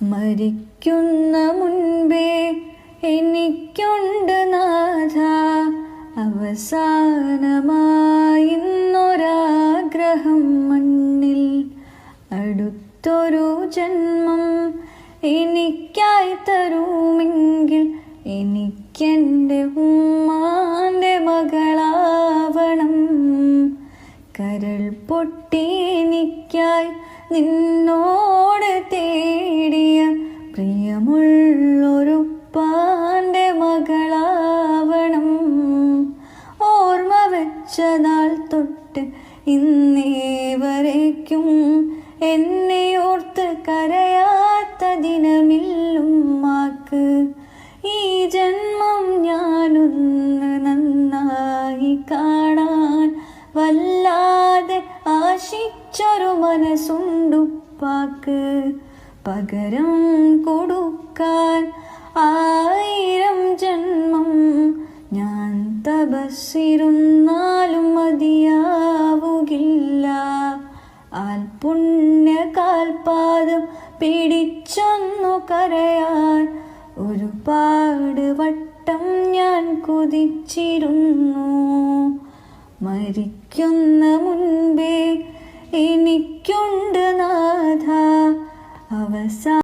മരിക്കുന്ന മുൻപേ എനിക്കുണ്ട് നാഥ അവസാനമായിന്നൊരാഗ്രഹം മണ്ണിൽ അടുത്തൊരു ജന്മം എനിക്കായി തരുമെങ്കിൽ എനിക്കെൻ്റെ ഉമ്മാൻ്റെ മകളാവണം. കരൾ പൊട്ടി എനിക്കായി നിന്നോട് തേടിയ പ്രിയമുള്ളൊരുപ്പാൻ്റെ മകളാവണം. ഓർമ്മ വെച്ച നാൾ തൊട്ട് ഇന്നേ വരേക്കും എന്നെ ഓർത്ത് കരയാത്ത ദിനമില്ലുമ്മാക്ക്. ഈ ജന്മം ഞാനൊന്ന് നന്നായി കാണാൻ വല്ലാതെ ആശിച്ചൊരു മനസ്സുണ്ടുപ്പാക്ക്. പകരം കൊടുക്കാൻ 1000 ജന്മം ഞാൻ തപസ്സിരുന്നാലും മതിയാവുകില്ല. പുണ്യകാൽപാദം പിടിച്ചൊന്നു കരയാൻ ഒരുപാട് വട്ടം ഞാൻ കൊതിച്ചിരുന്നു. മരിക്കുന്ന മുൻപേ എനിക്കുണ്ട് നാഥ അവസാനം.